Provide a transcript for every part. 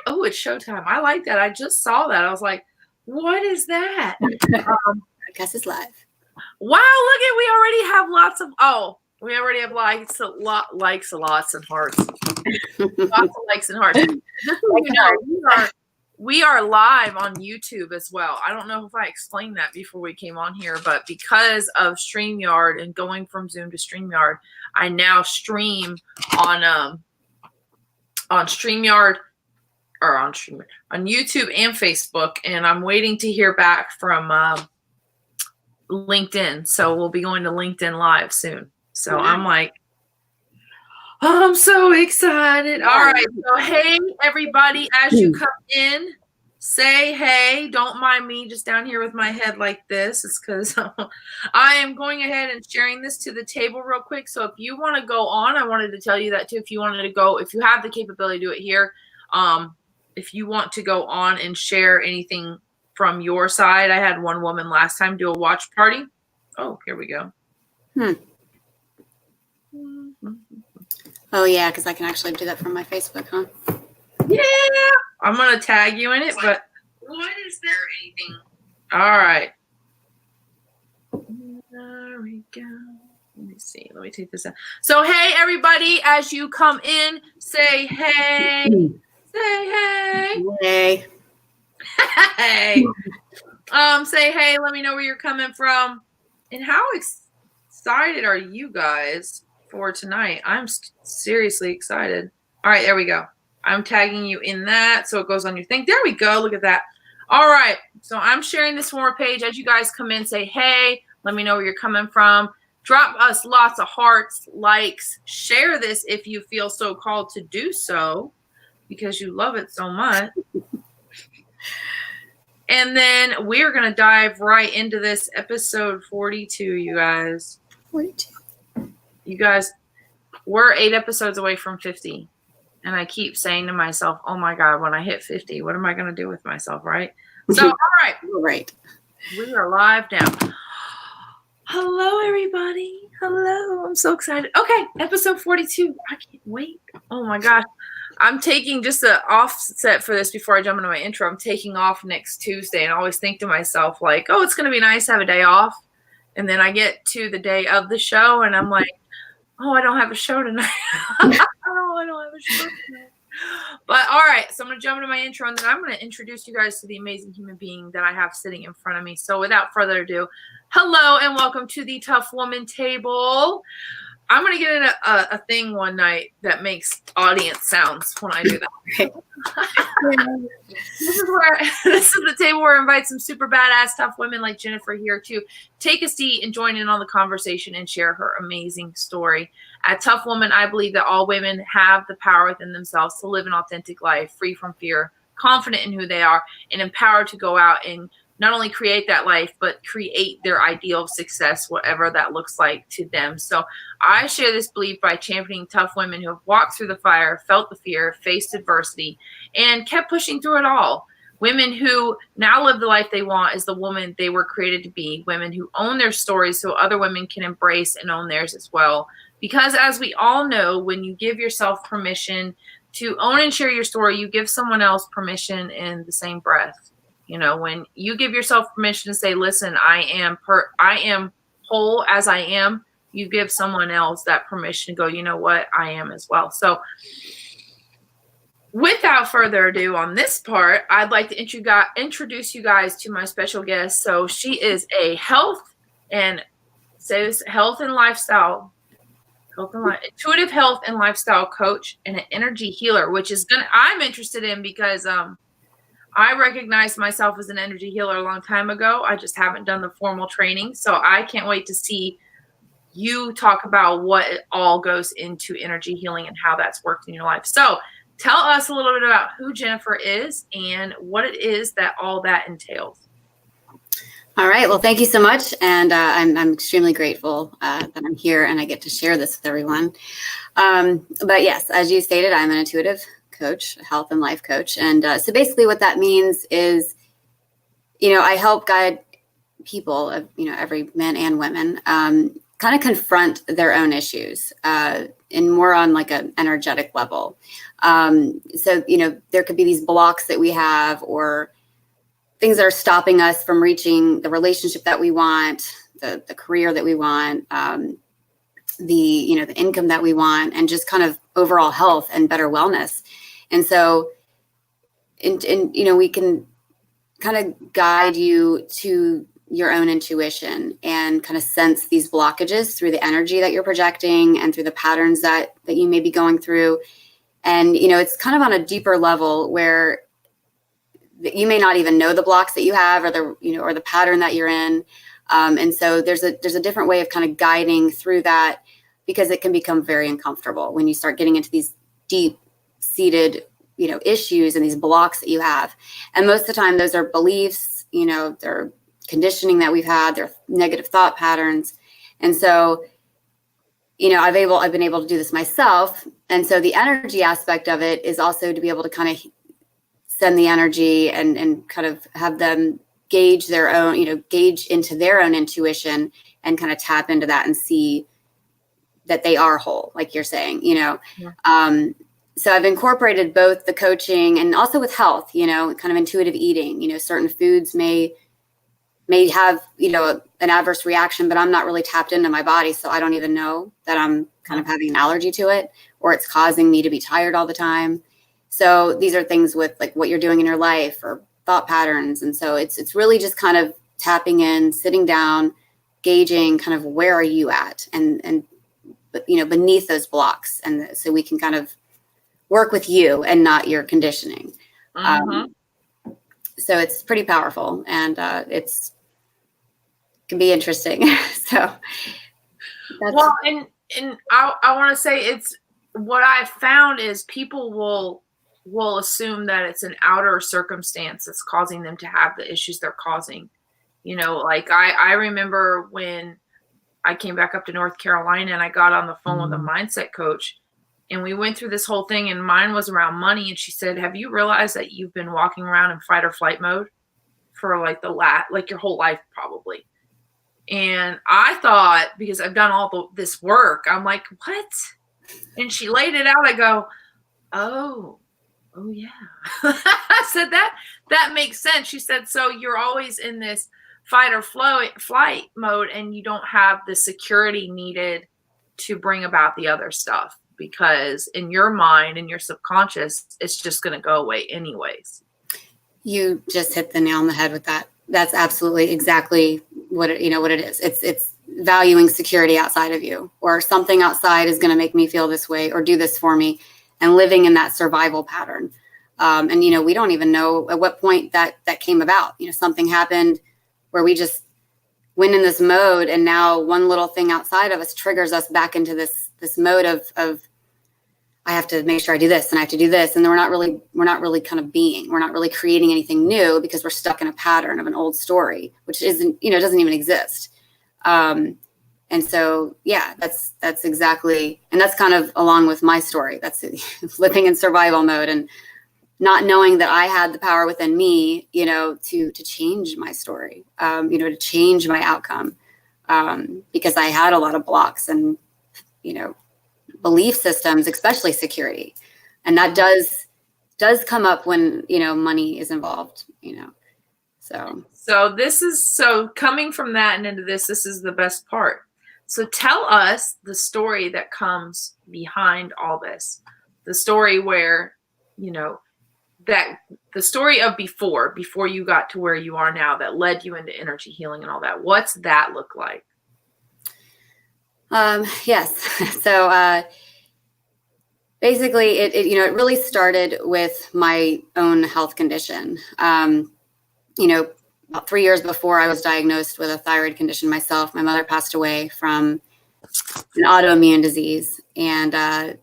oh, it's showtime. I like that. I just saw that. I was like, what is that? Podcast is live. Wow, look at, we already have lots of, we already have likes, lots and hearts. Lots of likes and hearts. Just so you know, we are live on YouTube as well. I don't know if I explained that before we came on here, but because of StreamYard and going from Zoom to StreamYard, I now stream on StreamYard or on YouTube and Facebook, and I'm waiting to hear back from LinkedIn. So we'll be going to LinkedIn Live soon. So yeah. I'm like, I'm so excited. All right. So, hey, everybody, as you come in, say hey. Don't mind me just down here with my head like this. It's because I am going ahead and sharing this to the table real quick. So if you want to go on, I wanted to tell you that too. If you wanted to go, if you have the capability to do it here, if you want to go on and share anything from your side. I had one woman last time do a watch party. Oh, here we go. Oh, yeah, because I can actually do that from my Facebook, huh? Yeah. I'm going to tag you in it, but what is there anything? All right. There we go. Let me see. Let me take this out. So, hey, everybody, as you come in, say hey. Say hey. Hey. Hey. Say hey. Let me know where you're coming from. And how excited are you guys for tonight? I'm seriously excited. All right, there we go. I'm tagging you in that so it goes on your thing. There we go. Look at that. All right. So I'm sharing this more page. As you guys come in, say hey. Let me know where you're coming from. Drop us lots of hearts, likes. Share this if you feel so called to do so because you love it so much. And then we're going to dive right into this episode 42, you guys. 42. You guys, we're 8 episodes away from 50. And I keep saying to myself, oh, my God, when I hit 50, what am I going to do with myself, right? So, all right. Right. We are live now. Hello, everybody. Hello. I'm so excited. Okay, episode 42. I can't wait. Oh, my gosh. I'm taking just an offset for this before I jump into my intro. I'm taking off next Tuesday and I always think to myself like, oh, it's going to be nice to have a day off. And then I get to the day of the show and I'm like, oh, I don't have a show tonight. I don't have a show tonight. But all right, so I'm going to jump into my intro and then I'm going to introduce you guys to the amazing human being that I have sitting in front of me. So without further ado, hello and welcome to the TUF Woman Table. I'm going to get in a thing one night that makes audience sounds when I do that. This is the table where I invite some super badass, tough women like Jennifer here to take a seat and join in on the conversation and share her amazing story. At TUF Woman, I believe that all women have the power within themselves to live an authentic life, free from fear, confident in who they are, and empowered to go out and not only create that life, but create their ideal of success, whatever that looks like to them. So I share this belief by championing tough women who have walked through the fire, felt the fear, faced adversity, and kept pushing through it all. Women who now live the life they want is the woman they were created to be. Women who own their stories so other women can embrace and own theirs as well. Because as we all know, when you give yourself permission to own and share your story, you give someone else permission in the same breath. You know, when you give yourself permission to say, listen, I am whole as I am, you give someone else that permission to go, you know what, I am as well. So without further ado on this part, I'd like to introduce you guys to my special guest. So she is a intuitive health and lifestyle coach and an energy healer, which is I'm interested in because, I recognized myself as an energy healer a long time ago. I just haven't done the formal training. So I can't wait to see you talk about what all goes into energy healing and how that's worked in your life. So tell us a little bit about who Jennifer is and what it is that all that entails. All right. Well, thank you so much. And I'm extremely grateful that I'm here and I get to share this with everyone. But yes, as you stated, I'm an intuitive coach, a health and life coach. And so basically what that means is, I help guide people, every men and women, kind of confront their own issues, more on like an energetic level. So, there could be these blocks that we have, or things that are stopping us from reaching the relationship that we want, the career that we want, the income that we want, and just kind of overall health and better wellness. And so, we can kind of guide you to your own intuition and kind of sense these blockages through the energy that you're projecting and through the patterns that you may be going through. And, it's kind of on a deeper level where you may not even know the blocks that you have, or the pattern that you're in. And so there's a different way of kind of guiding through that, because it can become very uncomfortable when you start getting into these deep seated, issues and these blocks that you have. And most of the time, those are beliefs, they're conditioning that we've had, they're negative thought patterns. And so, I've been able to do this myself. And so the energy aspect of it is also to be able to kind of send the energy and kind of have them gauge their own, gauge into their own intuition and kind of tap into that and see that they are whole, like you're saying, Yeah. So I've incorporated both the coaching and also with health, kind of intuitive eating. Certain foods may have, an adverse reaction, but I'm not really tapped into my body. So I don't even know that I'm kind of having an allergy to it, or it's causing me to be tired all the time. So these are things with like what you're doing in your life or thought patterns. And so it's really just kind of tapping in, sitting down, gauging kind of where are you at and beneath those blocks. And so we can kind of work with you and not your conditioning. So it's pretty powerful, and it's can be interesting. So well, and I want to say, it's what I found is people will assume that it's an outer circumstance that's causing them to have the issues they're causing. Like I remember when I came back up to North Carolina and I got on the phone with a mindset coach, and we went through this whole thing, and mine was around money. And she said, have you realized that you've been walking around in fight or flight mode for like your whole life probably? And I thought, because I've done all this work, I'm like, what? And she laid it out. I go, oh yeah. I said, that makes sense. She said, so you're always in this fight or flight mode, and you don't have the security needed to bring about the other stuff, because in your mind, in your subconscious, it's just going to go away anyways. You just hit the nail on the head with that. That's absolutely exactly what it is. It's valuing security outside of you, or something outside is going to make me feel this way or do this for me, and living in that survival pattern. And we don't even know at what point that came about. Something happened where we just went in this mode, and now one little thing outside of us triggers us back into this mode of I have to make sure I do this and I have to do this. And then we're not really kind of being, we're not really creating anything new, because we're stuck in a pattern of an old story, which isn't, doesn't even exist. And so, yeah, that's exactly, and that's kind of along with my story. That's living in survival mode and not knowing that I had the power within me, to change my story, to change my outcome, because I had a lot of blocks and, belief systems, especially security. And that does come up when, money is involved, So coming from that and into this is the best part. So tell us the story that comes behind all this, the story where, that the story of before you got to where you are now, that led you into energy healing and all that. What's that look like? Yes. So, basically it really started with my own health condition. About 3 years before I was diagnosed with a thyroid condition myself, my mother passed away from an autoimmune disease. And,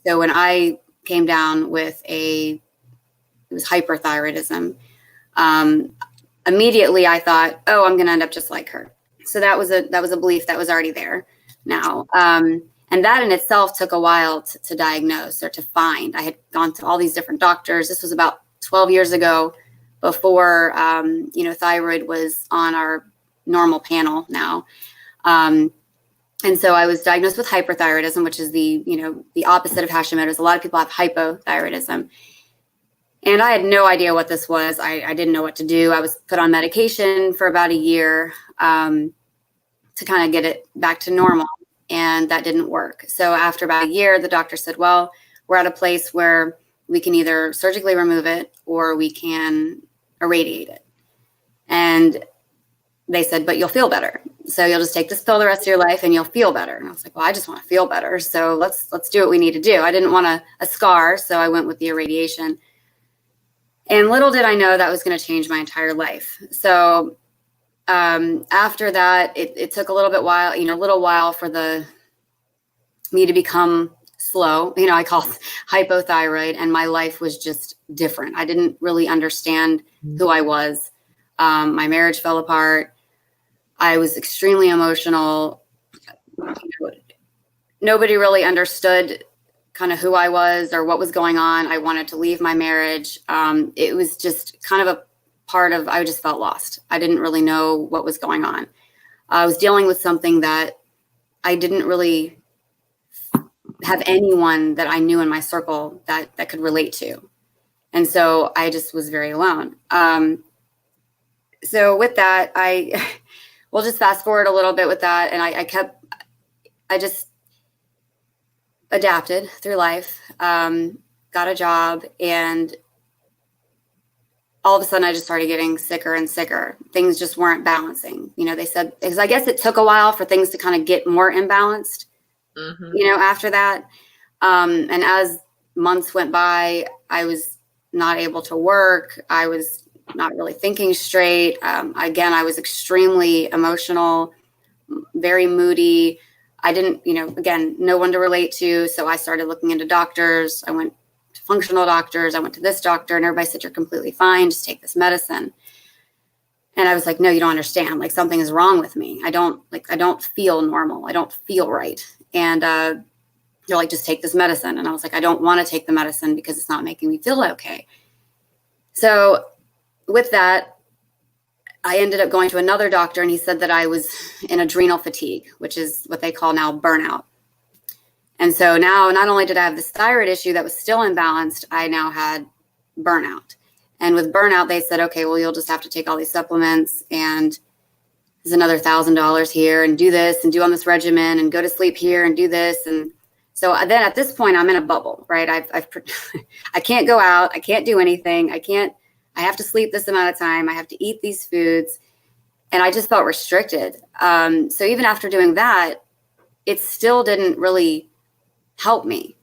so when I came down with it was hyperthyroidism, immediately I thought, oh, I'm going to end up just like her. So that was a belief that was already there now. And that in itself took a while to diagnose or to find. I had gone to all these different doctors. This was about 12 years ago, before, thyroid was on our normal panel now. And so I was diagnosed with hyperthyroidism, which is the opposite of Hashimoto's. A lot of people have hypothyroidism. And I had no idea what this was. I didn't know what to do. I was put on medication for about a year to kind of get it back to normal. And that didn't work. So after about a year, the doctor said, well, we're at a place where we can either surgically remove it or we can irradiate it. And they said, but you'll feel better. So you'll just take this pill the rest of your life and you'll feel better. And I was like, well, I just want to feel better. So let's do what we need to do. I didn't want a scar. So I went with the irradiation. And little did I know that was going to change my entire life. So after that, it took a little while for me to become slow. I call it hypothyroid, and my life was just different. I didn't really understand who I was. My marriage fell apart. I was extremely emotional. Nobody really understood kind of who I was or what was going on. I wanted to leave my marriage. It was just kind of a part of, I just felt lost. I didn't really know what was going on. I was dealing with something that I didn't really have anyone that I knew in my circle that could relate to. And so I just was very alone. So with that, we'll just fast forward a little bit with that. And I just adapted through life, got a job, and all of a sudden I just started getting sicker and sicker. Things just weren't balancing. They said, because I guess it took a while for things to kind of get more imbalanced, after that. And as months went by, I was not able to work. I was not really thinking straight. Again, I was extremely emotional, very moody. I didn't, again, no one to relate to. So I started looking into doctors. I went to functional doctors. I went to this doctor, and everybody said, you're completely fine. Just take this medicine. And I was like, no, you don't understand. Like, something is wrong with me. I don't feel normal. I don't feel right. And they're like, just take this medicine. And I was like, I don't want to take the medicine because it's not making me feel okay. So with that, I ended up going to another doctor, and he said that I was in adrenal fatigue, which is what they call now burnout. And so now, not only did I have this thyroid issue that was still imbalanced, I now had burnout. And with burnout, they said, okay, well, you'll just have to take all these supplements, and there's another $1,000 here, and do this, and do on this regimen, and go to sleep here, and do this. And so then at this point, I'm in a bubble, right? I can't go out. I can't do anything. I have to sleep this amount of time. I have to eat these foods. And I just felt restricted. So even after doing that, it still didn't really help me.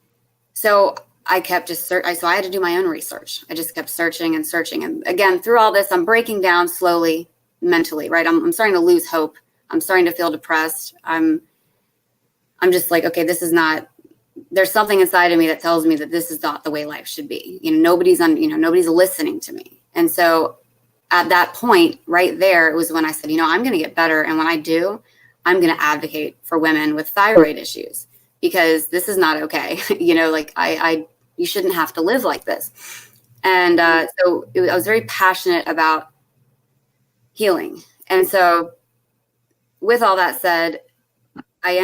So I kept so I had to do my own research. I just kept searching and searching. And again, through all this, I'm breaking down slowly mentally, right? I'm starting to lose hope. I'm starting to feel depressed. I'm just like, okay, there's something inside of me that tells me that this is not the way life should be. Nobody's listening to me. And so at that point right there, it was when I said, I'm going to get better. And when I do, I'm going to advocate for women with thyroid issues, because this is not okay. You shouldn't have to live like this. And so I was very passionate about healing. And so with all that said, I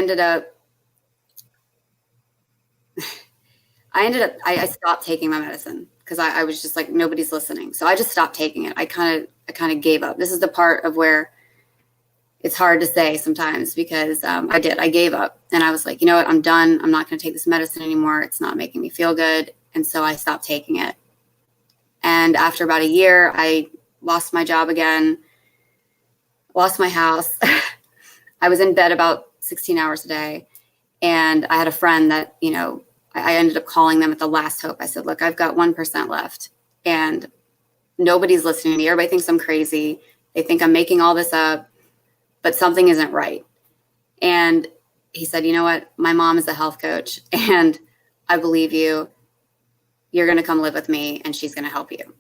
stopped taking my medicine because I was just like, nobody's listening. So I just stopped taking it. I kind of gave up. This is the part of where it's hard to say sometimes, because I gave up, and I was like, you know what, I'm done. I'm not going to take this medicine anymore. It's not making me feel good. And so I stopped taking it. And after about a year, I lost my job again, lost my house. I was in bed about 16 hours a day. And I had a friend that, I ended up calling them at the last hope. I said, look, I've got 1% left, and nobody's listening to me. Everybody thinks I'm crazy. They think I'm making all this up, but something isn't right. And he said, you know what? My mom is a health coach, and I believe you. You're going to come live with me, and she's going to help you.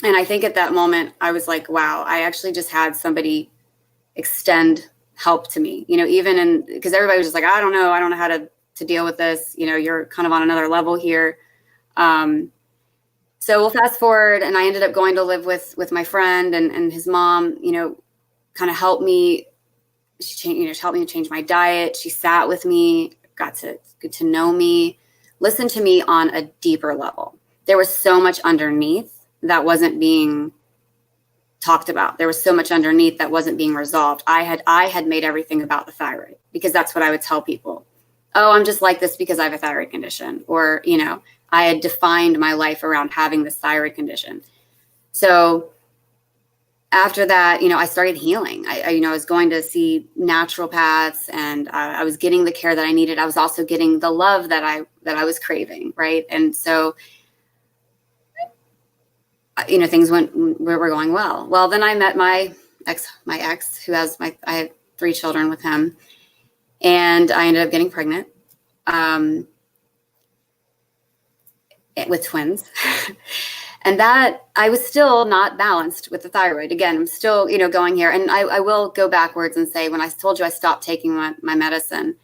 And I think at that moment, I was like, wow, I actually just had somebody extend help to me, because everybody was just like, I don't know how to deal with this. You're kind of on another level here. So we'll fast forward, and I ended up going to live with my friend, and his mom, kind of helped me she changed, she helped me to change my diet. She sat with me, got to get to know me, listen to me on a deeper level. There was so much underneath that wasn't being talked about. There was so much underneath that wasn't being resolved. I had made everything about the thyroid, because that's what I would tell people. Oh, I'm just like this because I have a thyroid condition. Or, I had defined my life around having this thyroid condition. So after that, I started healing. I was going to see naturopaths, and I was getting the care that I needed. I was also getting the love that I was craving, right? And so, things were going well. Well, then I met my ex, who has I had 3 children with him, and I ended up getting pregnant with twins. And that I was still not balanced with the thyroid. Again, I'm still, going here. And I will go backwards and say, when I told you I stopped taking my medicine,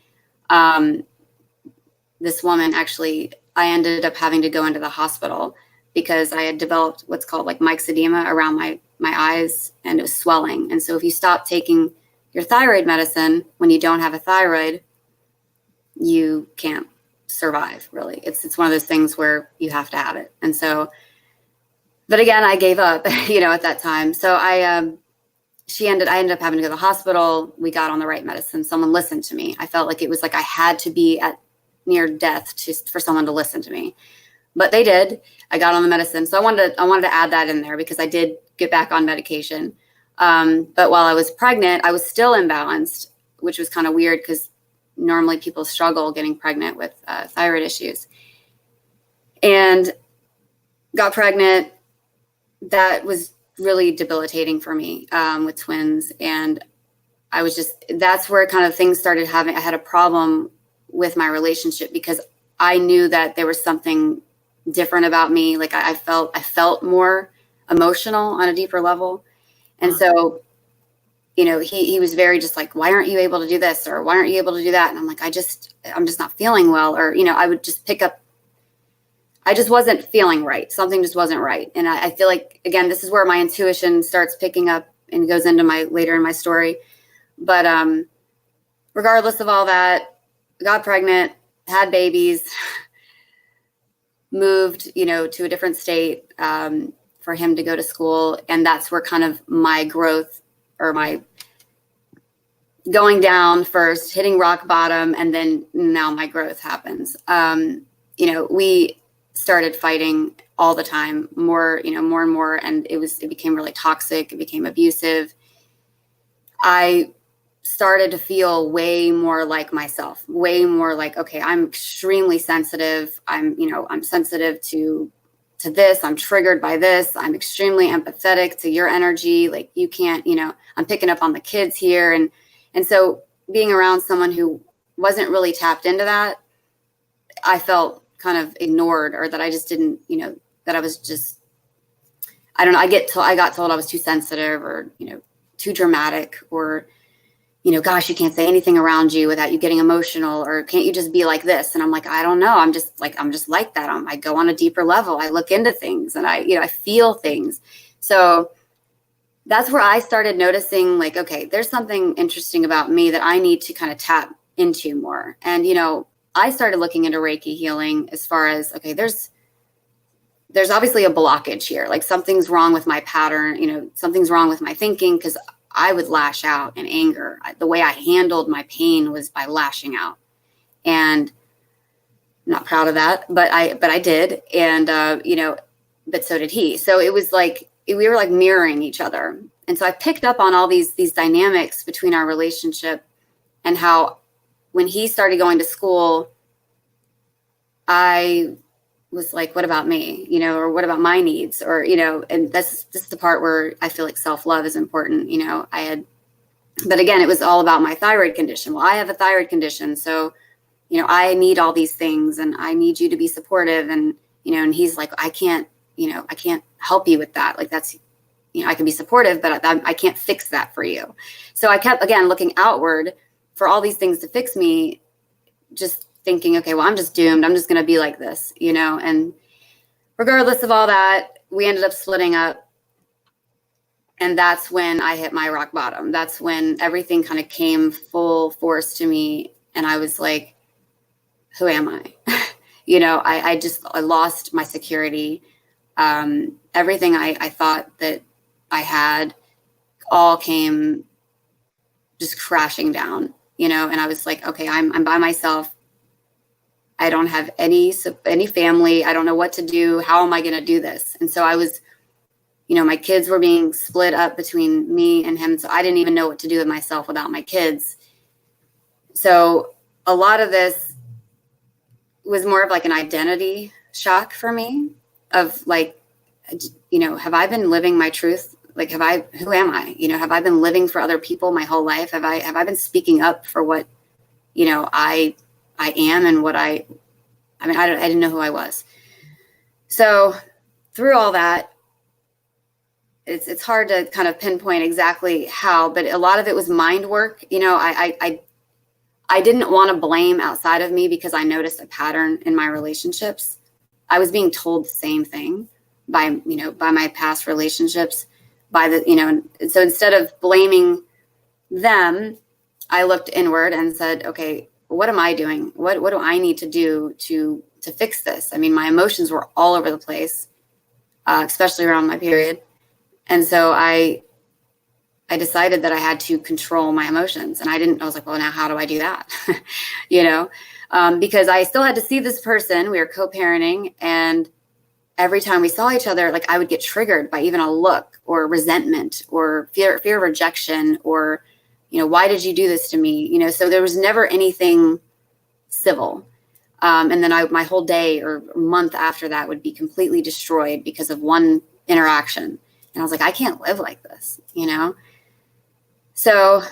this woman actually, I ended up having to go into the hospital because I had developed what's called like myxedema around my eyes, and it was swelling. And so if you stop taking your thyroid medicine when you don't have a thyroid, you can't survive, really. It's one of those things where you have to have it. And so, but again, I gave up, at that time. So I ended up having to go to the hospital. We got on the right medicine. Someone listened to me. I felt like it was like I had to be at near death for someone to listen to me, but they did. I got on the medicine. So I wanted to add that in there because I did get back on medication. But while I was pregnant, I was still imbalanced, which was kind of weird because normally people struggle getting pregnant with thyroid issues. And got pregnant. That was really debilitating for me with twins. And that's where kind of things started I had a problem with my relationship because I knew that there was something different about me. Like I felt more emotional on a deeper level. And so, he was very just like, why aren't you able to do this? Or why aren't you able to do that? And I'm like, I'm just not feeling well. Or, I would just pick up. I just wasn't feeling right. Something just wasn't right. And I feel like, again, this is where my intuition starts picking up and goes into later in my story. But regardless of all that, got pregnant, had babies, moved, to a different state for him to go to school. And that's where kind of my growth, or my going down first, hitting rock bottom, and then now my growth happens. We started fighting all the time, more and more. And it became really toxic. It became abusive. I started to feel way more like myself, way more like, okay, I'm extremely sensitive. I'm sensitive to this. I'm triggered by this. I'm extremely empathetic to your energy. Like you can't, I'm picking up on the kids here. And so being around someone who wasn't really tapped into that, I felt kind of ignored, or that I just didn't, that I was just, I don't know. I got told I was too sensitive, or, too dramatic, or, gosh, you can't say anything around you without you getting emotional, or can't you just be like this? And I'm like, I don't know. I'm just like that. I go on a deeper level. I look into things, and I feel things. So that's where I started noticing, like, okay, there's something interesting about me that I need to kind of tap into more. And, I started looking into Reiki healing as far as, okay, there's obviously a blockage here. Like something's wrong with my pattern, something's wrong with my thinking, because I would lash out in anger. The way I handled my pain was by lashing out. And I'm not proud of that, but I did. And, but so did he. So it was like, we were like mirroring each other. And so I picked up on all these dynamics between our relationship, and how when he started going to school, I was like, what about me, or what about my needs, or, and this is the part where I feel like self-love is important. But again, it was all about my thyroid condition. Well, I have a thyroid condition. So, I need all these things, and I need you to be supportive. And, and he's like, I can't help you with that. Like that's, I can be supportive, but I can't fix that for you. So I kept, again, looking outward for all these things to fix me, just thinking, okay, well, I'm just doomed. I'm just going to be like this, and regardless of all that, we ended up splitting up. And that's when I hit my rock bottom. That's when everything kind of came full force to me. And I was like, who am I? I lost my security. Everything I thought that I had all came just crashing down, and I was like, okay, I'm by myself. I don't have any family. I don't know what to do. How am I going to do this? And so I was, my kids were being split up between me and him. So I didn't even know what to do with myself without my kids. So a lot of this was more of like an identity shock for me of like, have I been living my truth? Like, who am I? Have I been living for other people my whole life? Have I been speaking up for what, I am and what I didn't know who I was. So through all that, it's hard to kind of pinpoint exactly how, but a lot of it was mind work. I didn't want to blame outside of me because I noticed a pattern in my relationships. I was being told the same thing by my past relationships, so instead of blaming them, I looked inward and said, okay, what am I doing? What do I need to do to fix this? I mean, my emotions were all over the place, especially around my period. And so I decided that I had to control my emotions. And I was like, well, now how do I do that? Because I still had to see this person. We were co-parenting. And every time we saw each other, like I would get triggered by even a look or resentment or fear of rejection or, why did you do this to me? So there was never anything civil. And then my whole day or month after that would be completely destroyed because of one interaction. And I was like, I can't live like this, So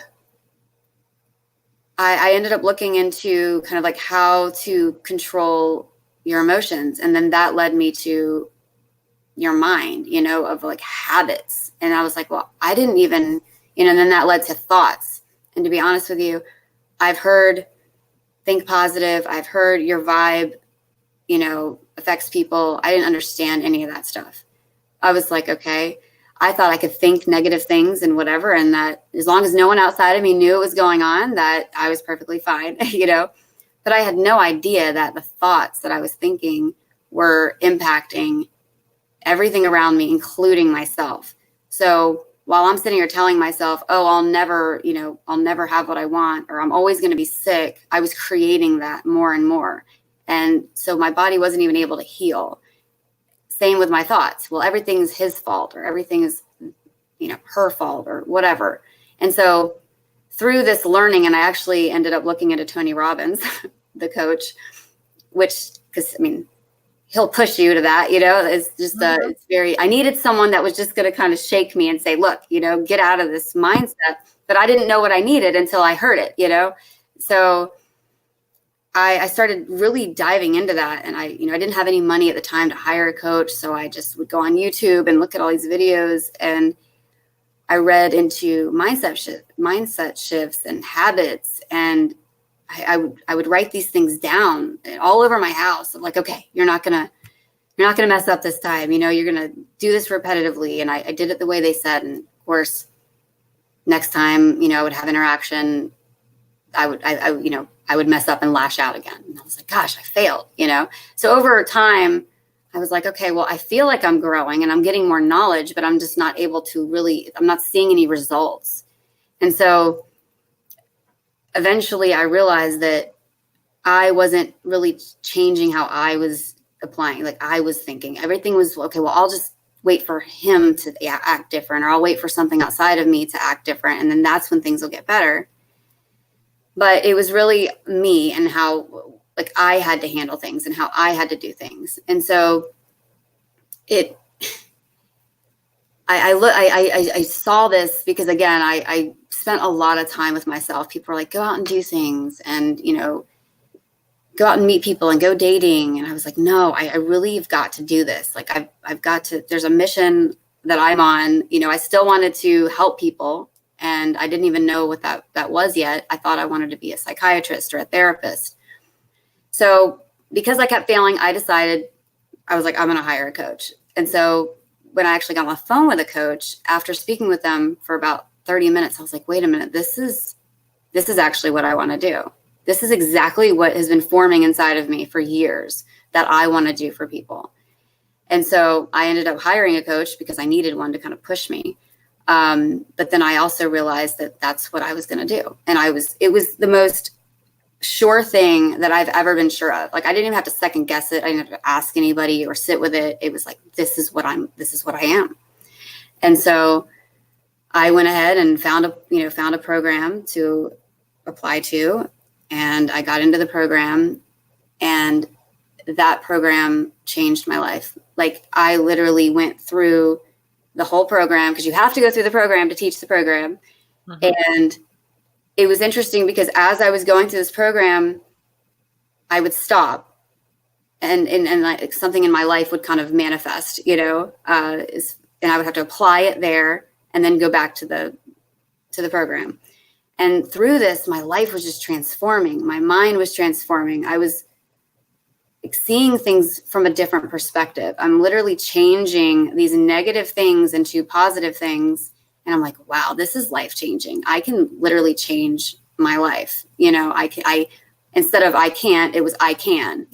I ended up looking into kind of like how to control your emotions. And then that led me to your mind, of like habits. And I was like, well, I didn't even, and then that led to thoughts. And to be honest with you, I've heard think positive. I've heard your vibe, affects people. I didn't understand any of that stuff. I was like, okay, I thought I could think negative things and whatever. And that as long as no one outside of me knew it was going on, that I was perfectly fine, but I had no idea that the thoughts that I was thinking were impacting everything around me, including myself. So while I'm sitting here telling myself, oh, I'll never have what I want, or I'm always going to be sick, I was creating that more and more. And so my body wasn't even able to heal. Same with my thoughts. Well, everything's his fault, or everything is, her fault, or whatever. And so through this learning, and I actually ended up looking into Tony Robbins, the coach, because he'll push you to that, it's just, it's I needed someone that was just going to kind of shake me and say, look, get out of this mindset. But I didn't know what I needed until I heard it, So I started really diving into that. And I didn't have any money at the time to hire a coach. So I just would go on YouTube and look at all these videos. And I read into mindset shifts and habits. And I would write these things down all over my house. I'm like, okay, you're not gonna mess up this time. You're gonna do this repetitively. And I did it the way they said. And of course, next time, I would have interaction, I would mess up and lash out again. And I was like, gosh, I failed, So over time, I was like, okay, well, I feel like I'm growing and I'm getting more knowledge, but I'm just not able to I'm not seeing any results. And so eventually I realized that I wasn't really changing how I was applying. Like I was thinking everything was, okay, well, I'll just wait for him to act different, or I'll wait for something outside of me to act different. And then that's when things will get better. But it was really me and how like I had to handle things and how I had to do things. And so I saw this because, again, I spent a lot of time with myself. People were like, go out and do things and, go out and meet people and go dating. And I was like, no, I really have got to do this. Like I've got to, there's a mission that I'm on. I still wanted to help people. And I didn't even know what that was yet. I thought I wanted to be a psychiatrist or a therapist. So because I kept failing, I decided, I was like, I'm going to hire a coach. And so when I actually got on the phone with a coach, after speaking with them for about 30 minutes, I was like, wait a minute, this is actually what I want to do. This is exactly what has been forming inside of me for years that I want to do for people. And so I ended up hiring a coach because I needed one to kind of push me. But then I also realized that that's what I was going to do. And it was the most sure thing that I've ever been sure of. Like, I didn't even have to second guess it. I didn't have to ask anybody or sit with it. It was like, this is what I am. And so I went ahead and found a program to apply to, and I got into the program, and that program changed my life. Like, I literally went through the whole program, because you have to go through the program to teach the program. And it was interesting because as I was going through this program, I would stop and like something in my life would kind of manifest, and I would have to apply it there and then go back to the program. And through this, my life was just transforming. My mind was transforming. I was seeing things from a different perspective. I'm literally changing these negative things into positive things. And I'm like, wow, this is life changing. I can literally change my life. Instead of I can't, it was I can,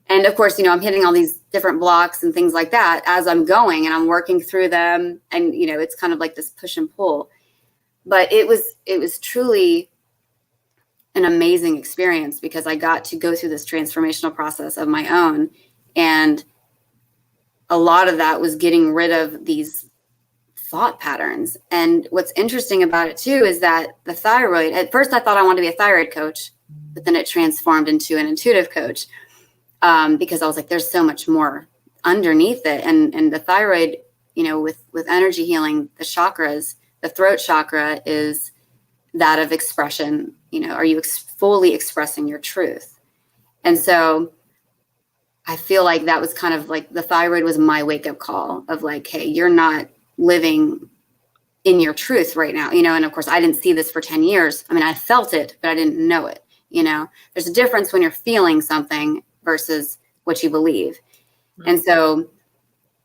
And of course, I'm hitting all these different blocks and things like that as I'm going, and I'm working through them. And, it's kind of like this push and pull. But it was truly an amazing experience because I got to go through this transformational process of my own. And a lot of that was getting rid of these thought patterns. And what's interesting about it too is that the thyroid, at first I thought I wanted to be a thyroid coach, but then it transformed into an intuitive coach because I was like, there's so much more underneath it. And the thyroid, with energy healing, the chakras, the throat chakra is that of expression. Are you fully expressing your truth? And so I feel like that was kind of like the thyroid was my wake up call of like, hey, you're not living in your truth right now, and of course I didn't see this for 10 years. I mean, I felt it, but I didn't know it. There's a difference when you're feeling something versus what you believe. And so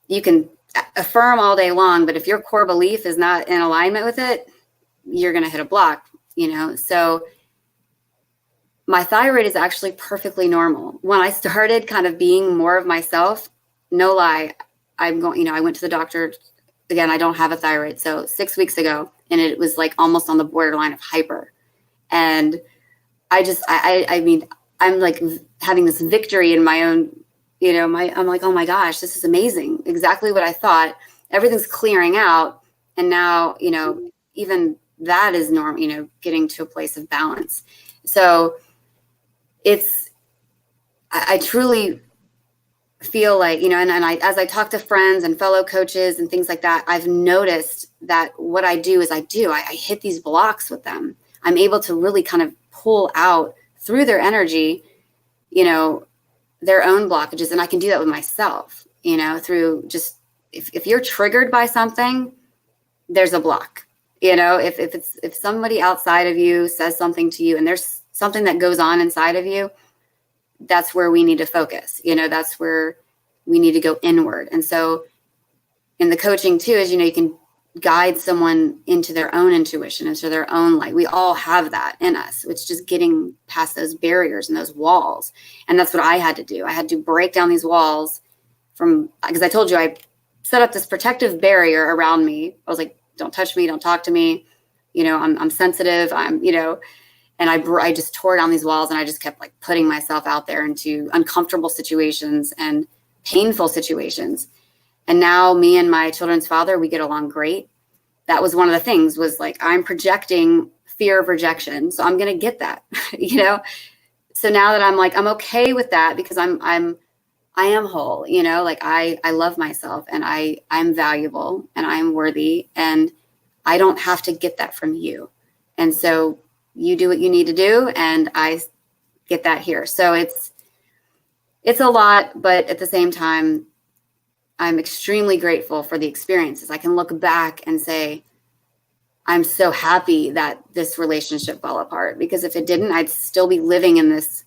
you can affirm all day long, but if your core belief is not in alignment with it, you're going to hit a block, So my thyroid is actually perfectly normal. When I started kind of being more of myself, no lie, I went to the doctor. Again, I don't have a thyroid. So 6 weeks ago, and it was like almost on the borderline of hyper. And I mean, I'm like having this victory in my own, I'm like, oh my gosh, this is amazing. Exactly what I thought. Everything's clearing out. And now, even that is normal, getting to a place of balance. So I truly feel like, as I talk to friends and fellow coaches and things like that, I've noticed that what I do is I hit these blocks with them. I'm able to really kind of pull out through their energy, their own blockages. And I can do that with myself, through just, if you're triggered by something, there's a block, if somebody outside of you says something to you and there's something that goes on inside of you, that's where we need to focus. That's where we need to go inward. And so in the coaching too, is, you can guide someone into their own intuition, into their own light. We all have that in us. It's just getting past those barriers and those walls. And that's what I had to do. I had to break down these walls because I told you, I set up this protective barrier around me. I was like, don't touch me, don't talk to me. I'm sensitive. And I just tore down these walls, and I just kept like putting myself out there into uncomfortable situations and painful situations. And now me and my children's father, we get along great. That was one of the things, was like, I'm projecting fear of rejection. So I'm going to get that, So now that I'm like, I'm okay with that because I am whole, like I love myself, and I'm valuable, and I'm worthy, and I don't have to get that from you. And so you do what you need to do, and I get that here. So it's a lot, but at the same time, I'm extremely grateful for the experiences. I can look back and say, I'm so happy that this relationship fell apart, because if it didn't, I'd still be living in this,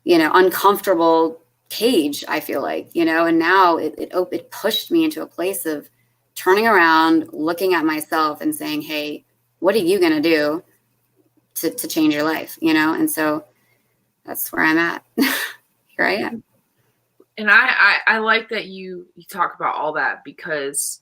uncomfortable cage, I feel like, and now it pushed me into a place of turning around, looking at myself and saying, hey, what are you going to do to change your life? And so that's where I'm at. Here I am. And I like that you talk about all that, because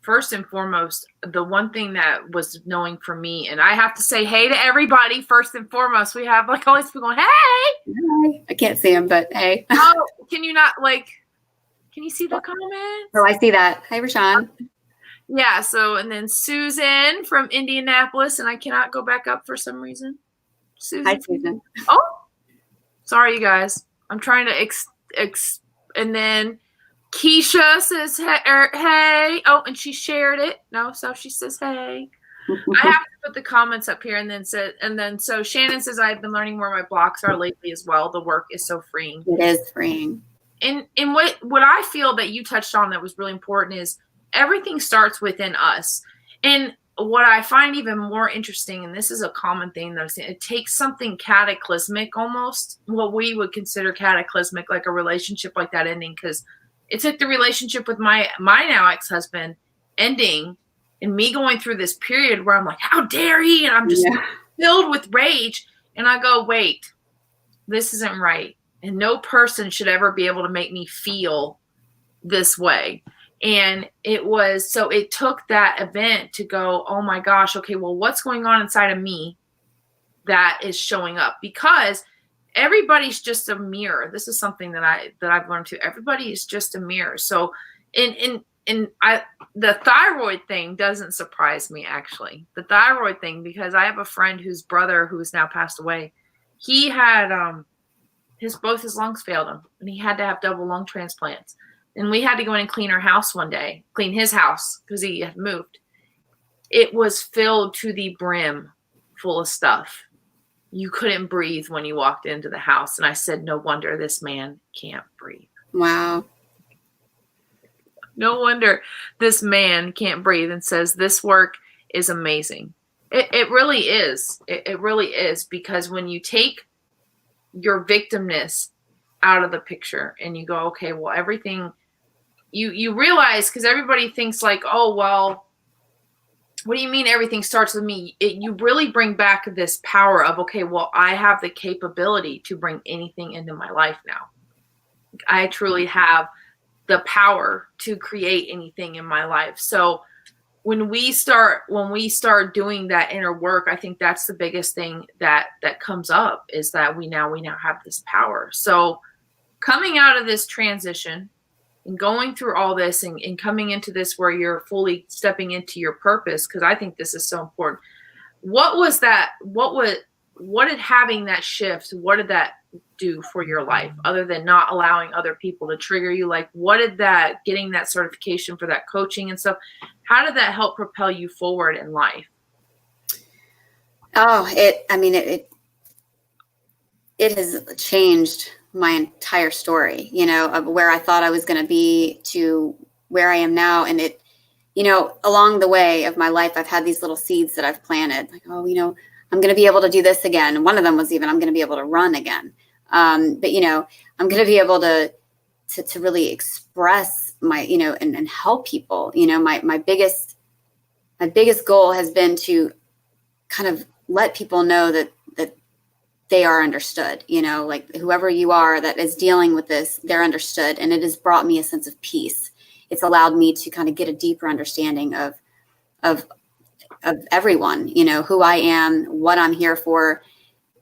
first and foremost, the one thing that was knowing for me, and I have to say hey to everybody first and foremost. We have like all these people going, hey. Hi. I can't see them, but hey. Oh, can you not can you see the comment? Oh, I see that. Hi, Rashawn. Yeah. So, and then Susan from Indianapolis, and I cannot go back up for some reason. Susan. Hi, Susan. Oh, sorry, you guys. I'm trying to and then Keisha says hey. Oh, and she shared it. No, so she says hey. I have to put the comments up here, and then so Shannon says, I've been learning where my blocks are lately as well. The work is so freeing. It is freeing. And what I feel that you touched on that was really important is everything starts within us. And what I find even more interesting, and this is a common thing that I've seen, it takes something cataclysmic, almost what we would consider cataclysmic, like a relationship like that ending, because it took the relationship with my now ex-husband ending and me going through this period where I'm like, how dare he? And I'm just filled with rage. And I go, wait, this isn't right. And no person should ever be able to make me feel this way. And it took that event to go, oh my gosh, okay, well, what's going on inside of me that is showing up? Because everybody's just a mirror. This is something that I've learned too. Everybody is just a mirror. So the thyroid thing doesn't surprise me, actually. The thyroid thing, because I have a friend whose brother, who has now passed away, he had both his lungs failed him, and he had to have double lung transplants. And we had to go in and clean our house one day, clean his house because he had moved. It was filled to the brim full of stuff. You couldn't breathe when you walked into the house. And I said, no wonder this man can't breathe. Wow. No wonder this man can't breathe, and says this work is amazing. It really is. It really is, because when you take your victimness out of the picture and you go, okay, well, everything you realize, because everybody thinks like, oh, well, what do you mean everything starts with me? You really bring back this power of, okay, well, I have the capability to bring anything into my life now. I truly have the power to create anything in my life. So when we start doing that inner work, I think that's the biggest thing that comes up, is that we now have this power. So coming out of this transition and going through all this and coming into this where you're fully stepping into your purpose, because I think this is so important. What was that? What did having that shift, what did that do for your life, other than not allowing other people to trigger you? Like, what did getting that certification for that coaching and stuff, how did that help propel you forward in life? Oh, it has changed my entire story, of where I thought I was going to be to where I am now. And along the way of my life, I've had these little seeds that I've planted, like, oh, I'm going to be able to do this again. And one of them was even, I'm going to be able to run again. But I'm going to be able to really express my, and help people. My biggest goal has been to kind of let people know that they are understood, like whoever you are that is dealing with this, they're understood. And it has brought me a sense of peace. It's allowed me to kind of get a deeper understanding of everyone, who I am, what I'm here for.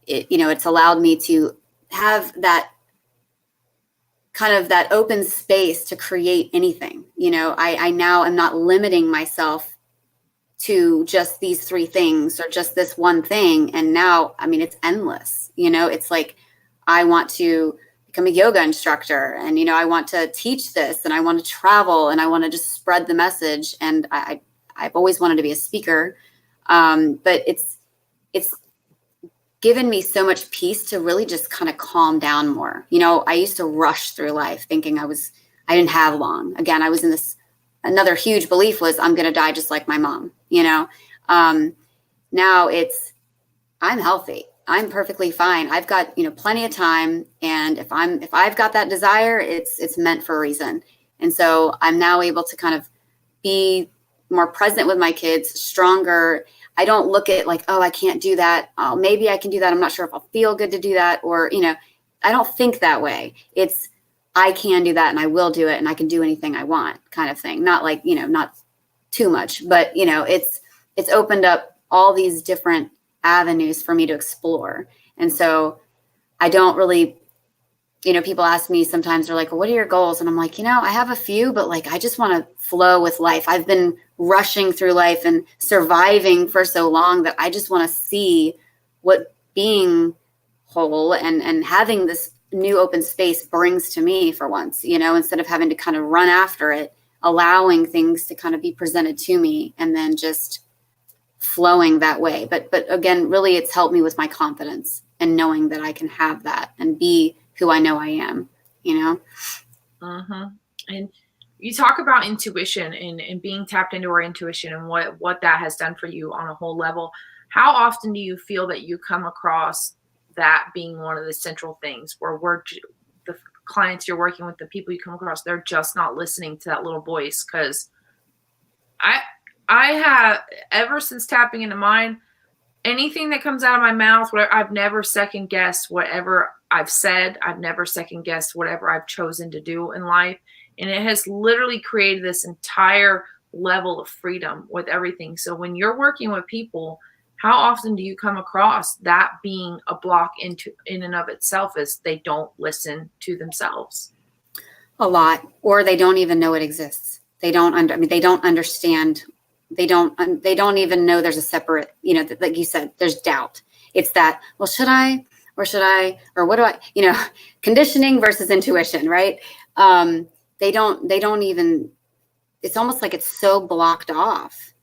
It's allowed me to have that kind of that open space to create anything. I now am not limiting myself to just these three things or just this one thing. And now, it's endless. It's like, I want to become a yoga instructor, and, I want to teach this, and I want to travel, and I want to just spread the message. And I've always wanted to be a speaker. But it's given me so much peace to really just kind of calm down more. I used to rush through life thinking I didn't have long. Again, I was in this, another huge belief was I'm going to die just like my mom, Now I'm healthy. I'm perfectly fine. I've got, plenty of time. And if I've got that desire, it's meant for a reason. And so I'm now able to kind of be more present with my kids, stronger. I don't look at like, oh, I can't do that. Oh, maybe I can do that. I'm not sure if I'll feel good to do that. Or, I don't think that way. It's, I can do that and I will do it and I can do anything I want kind of thing. Not like, not too much, but it's opened up all these different avenues for me to explore. And so I don't really, people ask me sometimes, they're like, well, what are your goals? And I'm like, I have a few, but like, I just want to flow with life. I've been rushing through life and surviving for so long that I just want to see what being whole and having this new open space brings to me for once, instead of having to kind of run after it, allowing things to kind of be presented to me and then just flowing that way. But again, really it's helped me with my confidence and knowing that I can have that and be who I know I am, Mm-hmm. And you talk about intuition and being tapped into our intuition and what that has done for you on a whole level. How often do you feel that you come across that being one of the central things where the clients you're working with, the people you come across, they're just not listening to that little voice? Because I have, ever since tapping into mine, anything that comes out of my mouth, I've never second guessed whatever I've said. I've never second guessed whatever I've chosen to do in life. And it has literally created this entire level of freedom with everything. So when you're working with people, how often do you come across that being a block in and of itself is they don't listen to themselves? A lot, or they don't even know it exists. They don't understand. They don't even know there's a separate, like you said, there's doubt. It's that, well, should I, or what do I, conditioning versus intuition, right? They don't even, it's almost like it's so blocked off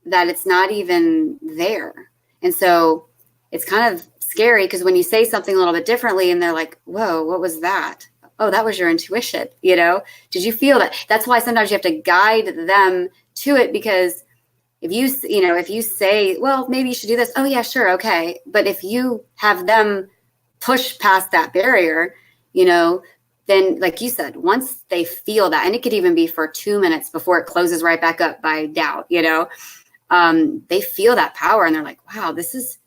that it's not even there. And so it's kind of scary because when you say something a little bit differently and they're like, whoa, what was that? Oh, that was your intuition. Did you feel that? That's why sometimes you have to guide them to it, because if you say, well, maybe you should do this. Oh yeah, sure. Okay. But if you have them push past that barrier, then like you said, once they feel that, and it could even be for 2 minutes before it closes right back up by doubt, they feel that power and they're like, wow, this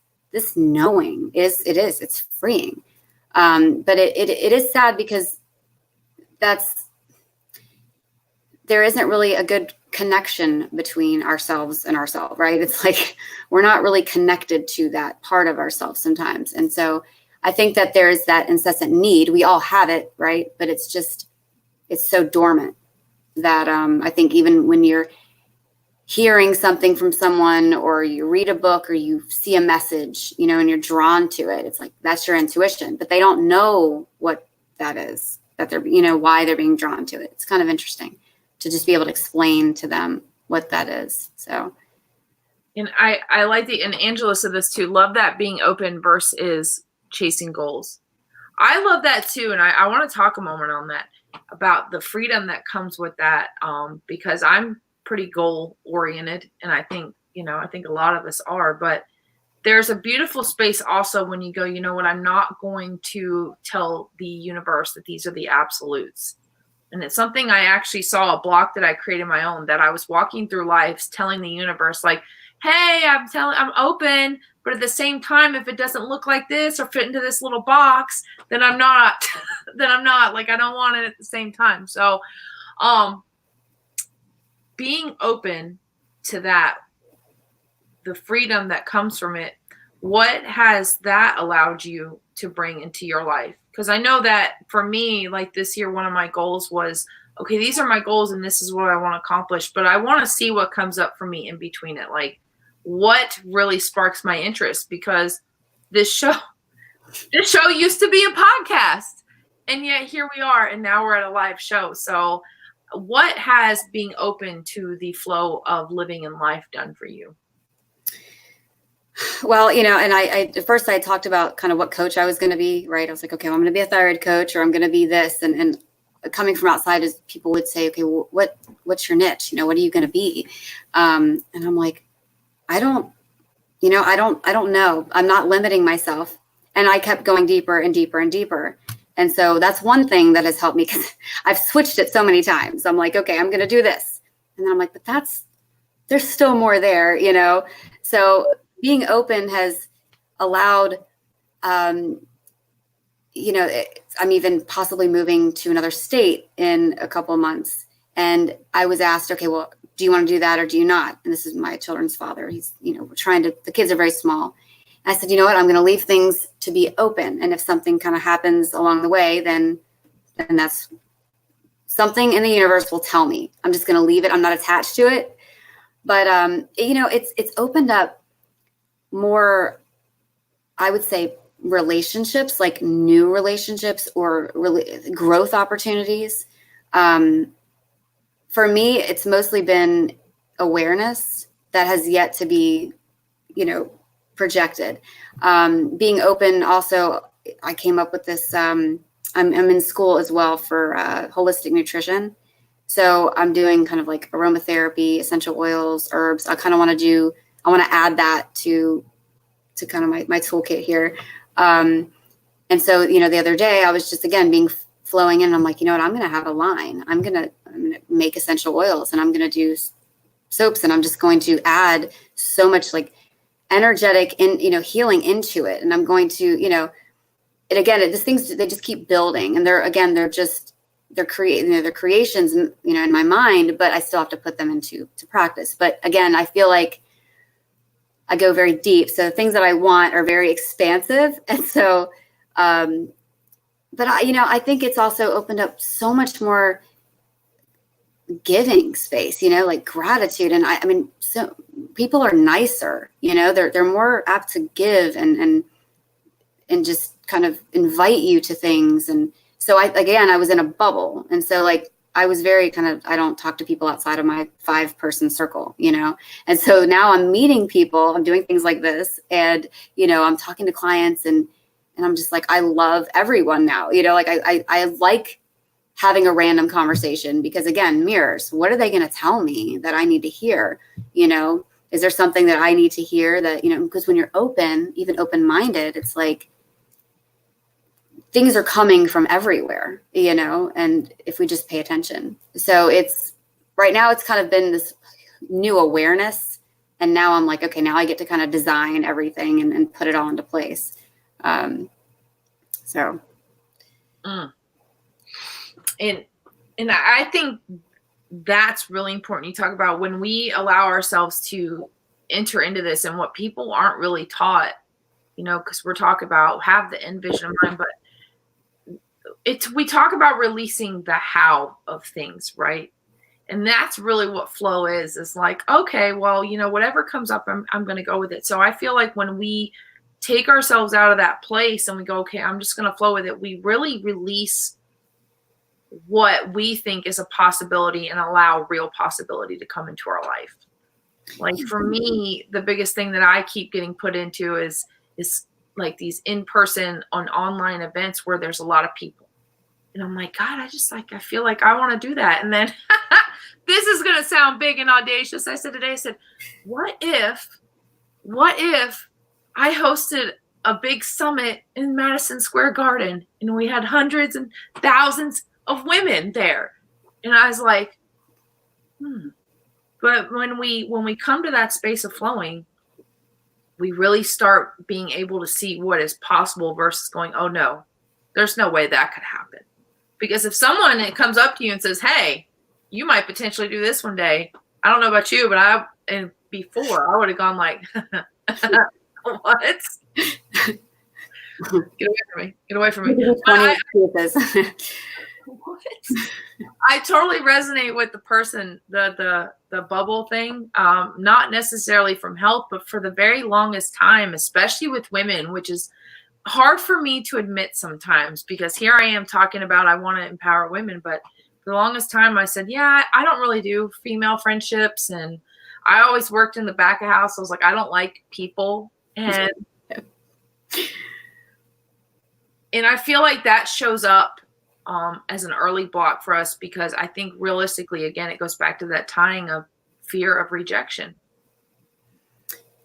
knowing it's freeing. But it is sad because there isn't really a good connection between ourselves and ourselves, right? It's like we're not really connected to that part of ourselves sometimes. And so I think that there's that incessant need. We all have it, right? But it's so dormant that I think even when you're hearing something from someone or you read a book or you see a message, and you're drawn to it, it's like that's your intuition, but they don't know what that is, that they're, why they're being drawn to it. It's kind of interesting to just be able to explain to them what that is. So. And I like and Angela said this too, love that being open versus chasing goals. I love that too. And I want to talk a moment on that, about the freedom that comes with that. Because I'm pretty goal oriented. And I think a lot of us are, but there's a beautiful space also when you go, you know what, I'm not going to tell the universe that these are the absolutes. And it's something I actually saw, a block that I created my own, that I was walking through life telling the universe like, hey, I'm open, but at the same time, if it doesn't look like this or fit into this little box, then I'm not, like, I don't want it at the same time. So, being open to that, the freedom that comes from it, what has that allowed you to bring into your life? Because I know that for me, like this year, one of my goals was, okay, these are my goals and this is what I want to accomplish, but I want to see what comes up for me in between it. Like what really sparks my interest, because this show used to be a podcast, and yet here we are, and now we're at a live show. So what has being open to the flow of living in life done for you? Well, and I at first I talked about kind of what coach I was going to be, right? I was like, okay, well, I'm going to be a thyroid coach, or I'm going to be this. And coming from outside, is people would say, okay, well, what's your niche? What are you going to be? And I'm like, I don't know. I'm not limiting myself. And I kept going deeper and deeper and deeper. And so that's one thing that has helped me, because I've switched it so many times. I'm like, okay, I'm going to do this. And then I'm like, but there's still more there, you know? So being open has allowed, you know, I'm even possibly moving to another state in a couple of months. And I was asked, okay, well, do you want to do that or do you not? And this is my children's father. He's, you know, the kids are very small. And I said, you know what, I'm going to leave things to be open. And if something kind of happens along the way, then that's something in the universe will tell me. I'm just going to leave it. I'm not attached to it. But, you know, it's opened up more, I would say, relationships, like new relationships or really growth opportunities. For me, it's mostly been awareness that has yet to be, you know, projected. Being open also, I came up with this, I'm in school as well for holistic nutrition. So I'm doing kind of like aromatherapy, essential oils, herbs. I want to add that to kind of my toolkit here. And so, you know, the other day I was just, again, flowing in. I'm like, you know what, I'm going to have a line. I'm going to make essential oils, and I'm going to do soaps, and I'm just going to add so much like energetic and, you know, healing into it. And I'm going to, you know, and again, these things, they just keep building, and they're creating, you know, they're creations, you know, in my mind, but I still have to put them into practice. But again, I feel like I go very deep. So things that I want are very expansive. And so, but I think it's also opened up so much more giving space, you know, like gratitude. And I mean, so people are nicer, you know, they're more apt to give and just kind of invite you to things. And so I was in a bubble. And so like, I was very I don't talk to people outside of my 5-person circle, you know? And so now I'm meeting people, I'm doing things like this, and, you know, I'm talking to clients, and I'm just like, I love everyone now, you know, like I like having a random conversation, because again, mirrors, what are they going to tell me that I need to hear? You know, is there something that I need to hear that, you know, because when you're open, even open-minded, it's like, things are coming from everywhere, you know, and if we just pay attention. So right now it's kind of been this new awareness. And now I'm like, okay, now I get to kind of design everything and put it all into place. So. And I think that's really important. You talk about when we allow ourselves to enter into this, and what people aren't really taught, you know, because we're talking about have the end vision in mind, but we talk about releasing the how of things, right? And that's really what flow is like, okay, well, you know, whatever comes up, I'm going to go with it. So I feel like when we take ourselves out of that place and we go, okay, I'm just going to flow with it, we really release what we think is a possibility and allow real possibility to come into our life. Like for me, the biggest thing that I keep getting put into is like these in-person on online events where there's a lot of people. And I'm like, God, I feel like I want to do that. And then this is going to sound big and audacious. I said, what if I hosted a big summit in Madison Square Garden and we had hundreds and thousands of women there? And I was like, But when we come to that space of flowing, we really start being able to see what is possible versus going, oh no, there's no way that could happen. Because if someone comes up to you and says, hey, you might potentially do this one day, I don't know about you, but before I would have gone like, what? Get away from me. What? I totally resonate with the person, the bubble thing, not necessarily from health, but for the very longest time, especially with women, which is hard for me to admit sometimes, because here I am talking about I want to empower women, but for the longest time I said, yeah, I don't really do female friendships, and I always worked in the back of house. I was like, I don't like people, and I feel like that shows up as an early block for us, because I think realistically, again, it goes back to that tying of fear of rejection.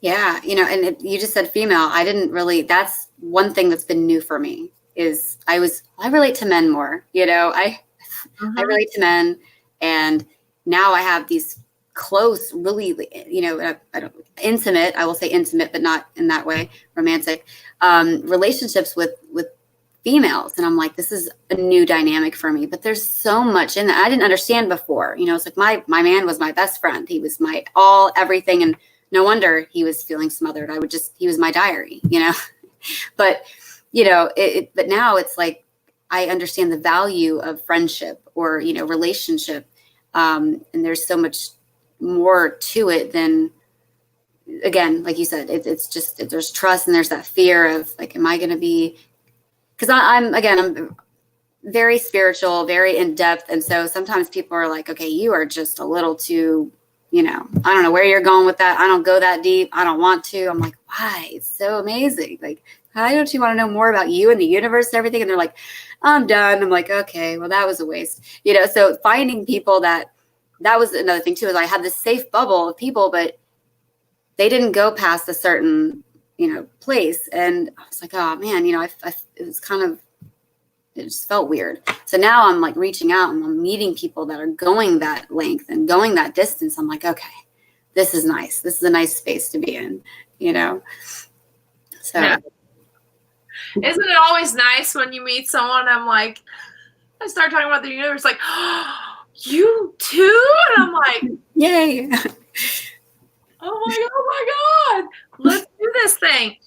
Yeah. You know, and you just said female. I didn't really, that's one thing that's been new for me is I relate to men more, I relate to men, and now I have these close, really, I don't intimate, I will say intimate, but not in that way, romantic, relationships with females. And I'm like, this is a new dynamic for me, but there's so much in that I didn't understand before. It's like my man was my best friend. He was my everything. And no wonder he was feeling smothered. He was my diary, but, but now it's like, I understand the value of friendship or, relationship. And there's so much more to it than, again, like you said, it's just, there's trust and there's that fear of like, am I going to be, because I'm very spiritual, very in depth. And so sometimes people are like, okay, you are just a little too, I don't know where you're going with that. I don't go that deep. I don't want to. I'm like, why? It's so amazing. Like, why don't you want to know more about you and the universe and everything? And they're like, I'm done. I'm like, okay, well, that was a waste. So finding people that was another thing too, is I had this safe bubble of people, but they didn't go past a certain, place. And I was like, oh man, it was kind of, it just felt weird. So now I'm like reaching out and I'm meeting people that are going that length and going that distance. I'm like, okay, this is nice. This is a nice space to be in, So. Yeah. Isn't it always nice when you meet someone? I'm like, I start talking about the universe, like, oh, you too? And I'm like, yay. Oh my God, let's do this thing.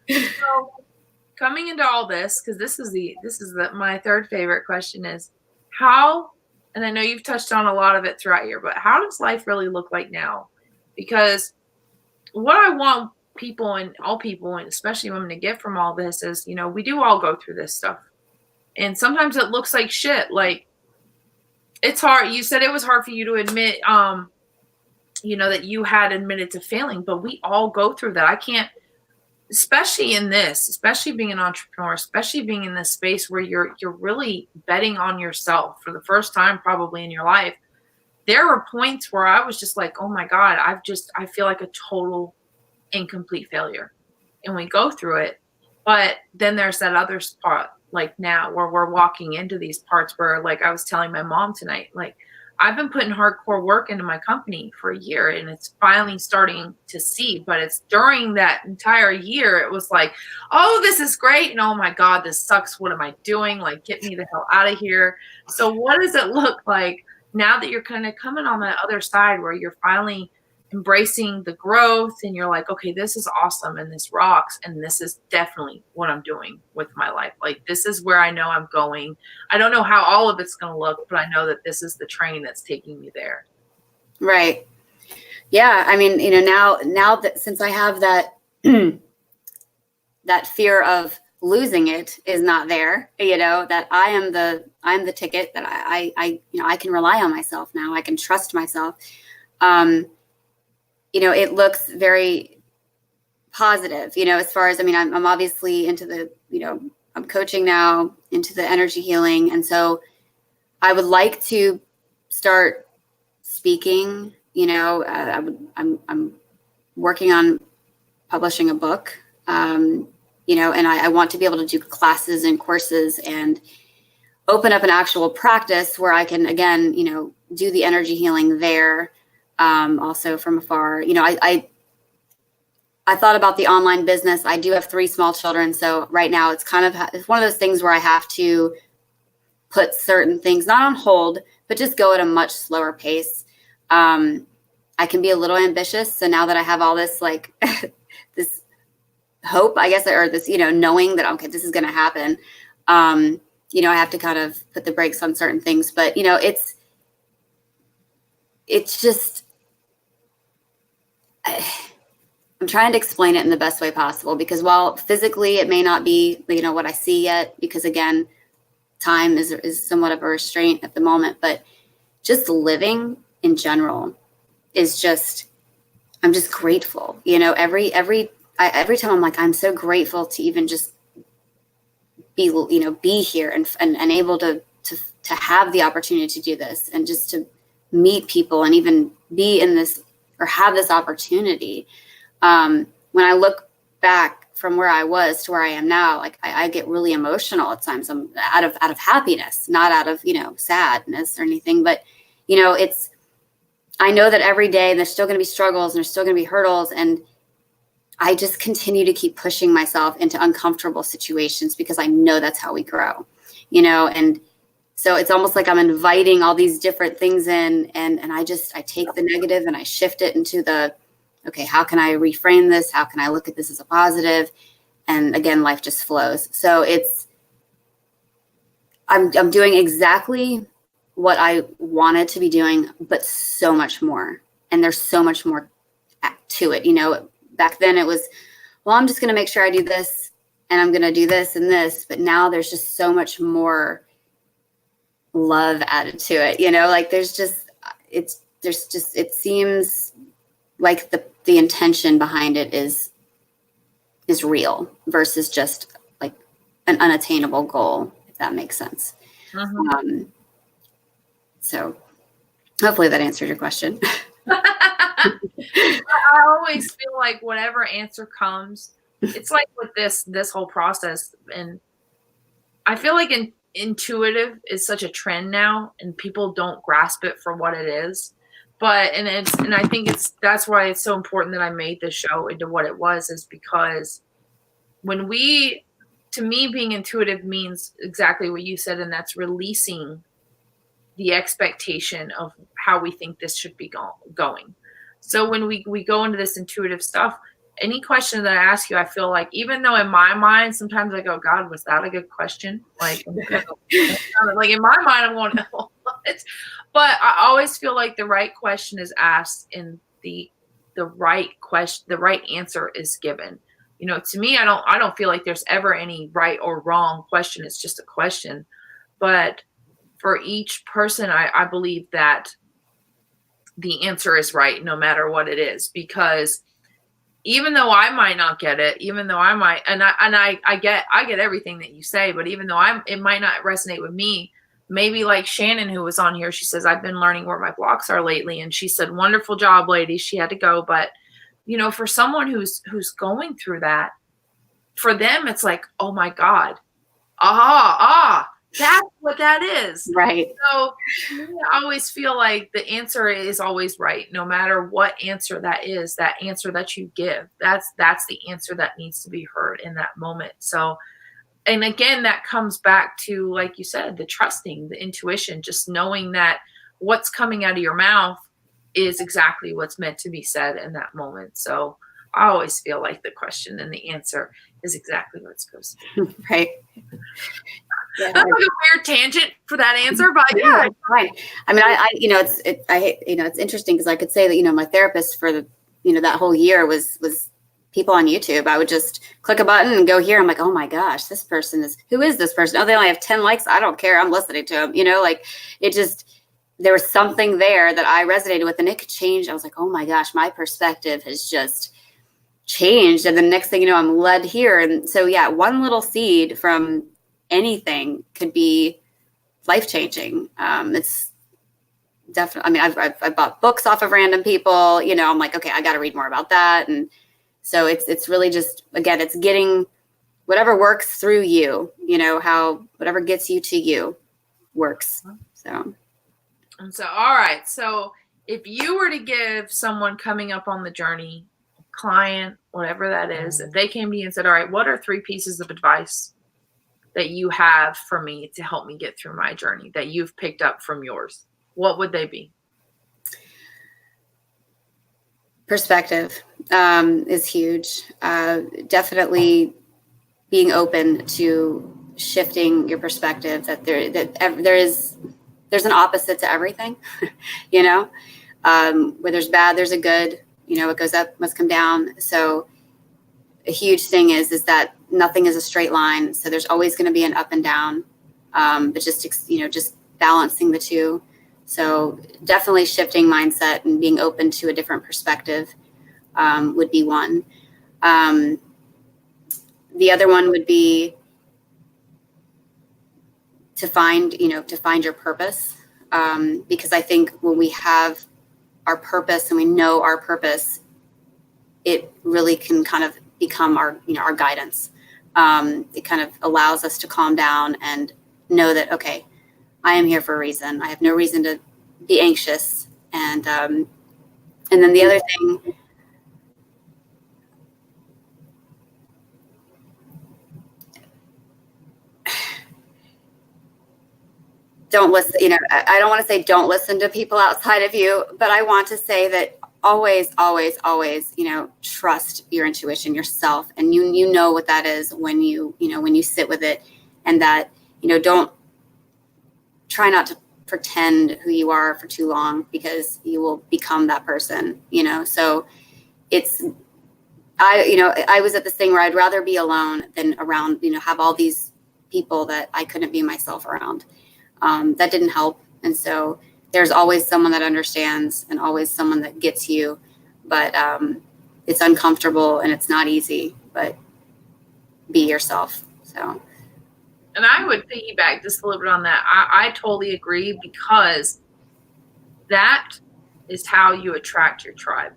So coming into all this, because this is my third favorite question is how, and I know you've touched on a lot of it throughout here, but how does life really look like now? Because what I want people and all people, and especially women, to get from all this is, we do all go through this stuff. And sometimes it looks like shit. Like, it's hard. You said it was hard for you to admit, that you had admitted to failing, but we all go through that. I can't, especially being an entrepreneur, especially being in this space where you're really betting on yourself for the first time probably in your life. There were points where I was just like, oh my God, I feel like a total incomplete failure. And we go through it. But then there's that other part, like now, where we're walking into these parts where, like I was telling my mom tonight, like, I've been putting hardcore work into my company for a year and it's finally starting to see, but it's during that entire year, it was like, oh, this is great. And oh my God, this sucks. What am I doing? Like, get me the hell out of here. So what does it look like now that you're kind of coming on that other side where you're finally embracing the growth and you're like, okay, this is awesome and this rocks and this is definitely what I'm doing with my life. Like, this is where I know I'm going. I don't know how all of it's going to look, but I know that this is the train that's taking me there. Right. Yeah. I mean, now that since I have that, that fear of losing it is not there, that I'm the ticket, that I can rely on myself now. I can trust myself. It looks very positive, as far as, I'm obviously into the, I'm coaching now into the energy healing. And so I would like to start speaking, I'm working on publishing a book, and I want to be able to do classes and courses and open up an actual practice where I can, again, do the energy healing there. Also from afar, I thought about the online business. I do have 3 small children. So right now it's one of those things where I have to put certain things not on hold, but just go at a much slower pace. I can be a little ambitious. So now that I have all this, like this hope, I guess, or this, knowing that, okay, this is going to happen. I have to kind of put the brakes on certain things, but it's just, I'm trying to explain it in the best way possible, because while physically it may not be, what I see yet, because again, time is somewhat of a restraint at the moment, but just living in general is just, I'm just grateful. Every time I'm like, I'm so grateful to even just be here and able to have the opportunity to do this and just to meet people and even be in this or have this opportunity. When I look back from where I was to where I am now, like I get really emotional at times. I'm out of happiness, not out of, sadness or anything, but I know that every day there's still going to be struggles and there's still going to be hurdles. And I just continue to keep pushing myself into uncomfortable situations because I know that's how we grow, and so it's almost like I'm inviting all these different things in, and I take the negative and I shift it into okay, how can I reframe this? How can I look at this as a positive? And again, life just flows. So I'm doing exactly what I wanted to be doing, but so much more. And there's so much more to it. Back then it was, well, I'm just going to make sure I do this and I'm going to do this and this. But now there's just so much more love added to it. Like it seems like the intention behind it is real versus just like an unattainable goal, if that makes sense. So hopefully that answered your question. I always feel like whatever answer comes, it's like with this whole process, and I feel like intuitive is such a trend now, and people don't grasp it for what it is. But and I think that's why it's so important that I made this show into what it was, is because to me, being intuitive means exactly what you said, and that's releasing the expectation of how we think this should be going. So when we go into this intuitive stuff, any question that I ask you, I feel like, even though in my mind, sometimes I go, God, was that a good question? Like, like in my mind, I'm going, oh, what? But I always feel like the right question is asked and the right question, the right answer is given. To me, I don't feel like there's ever any right or wrong question. It's just a question. But for each person, I believe that the answer is right no matter what it is, because even though I might not get it, even though I might, and I get everything that you say, but even though it might not resonate with me, maybe like Shannon, who was on here, she says, I've been learning where my blocks are lately. And she said, wonderful job, lady. She had to go. But, for someone who's going through that, for them, it's like, oh my God, that's what that is. Right. So I always feel like the answer is always right, no matter what answer that is, that answer that you give, that's the answer that needs to be heard in that moment. So, and again, that comes back to, like you said, the trusting, the intuition, just knowing that what's coming out of your mouth is exactly what's meant to be said in that moment. So I always feel like the question and the answer is exactly what it's supposed to be. Right. Yeah. That's like a weird tangent for that answer, but yeah, it's fine. I mean, it's interesting because I could say that, my therapist for that whole year was people on YouTube. I would just click a button and go here. I'm like, oh my gosh, who is this person? Oh, they only have 10 likes. I don't care. I'm listening to them, like there was something there that I resonated with, and it could change. I was like, oh my gosh, my perspective has just changed. And the next thing you know, I'm led here. And so, yeah, one little seed from anything could be life-changing. It's definitely, I mean, I've bought books off of random people, I'm like, okay, I got to read more about that. And so it's really just, again, it's getting whatever works through you, how whatever gets you to you works. So. And so, all right. So if you were to give someone coming up on the journey, client, whatever that is, if they came to you and said, all right, what are 3 pieces of advice that you have for me to help me get through my journey that you've picked up from yours, what would they be? Perspective is huge. Definitely being open to shifting your perspective, that there's an opposite to everything, where there's bad, there's a good, what goes up must come down. So a huge thing is that nothing is a straight line. So there's always going to be an up and down, but just balancing the two. So definitely shifting mindset and being open to a different perspective would be one. The other one would be to find your purpose. Because I think when we have our purpose and we know our purpose, it really can kind of become our, our guidance. It kind of allows us to calm down and know that, okay, I am here for a reason. I have no reason to be anxious. And then the other thing, don't listen, I don't want to say don't listen to people outside of you, but I want to say that always, always, always, trust your intuition, yourself. And you know what that is when when you sit with it, and that, don't try not to pretend who you are for too long, because you will become that person, so I was at this thing where I'd rather be alone than around, have all these people that I couldn't be myself around. That didn't help. And so there's always someone that understands and always someone that gets you, but it's uncomfortable and it's not easy, but be yourself. So. And I would piggyback just a little bit on that. I totally agree, because that is how you attract your tribe.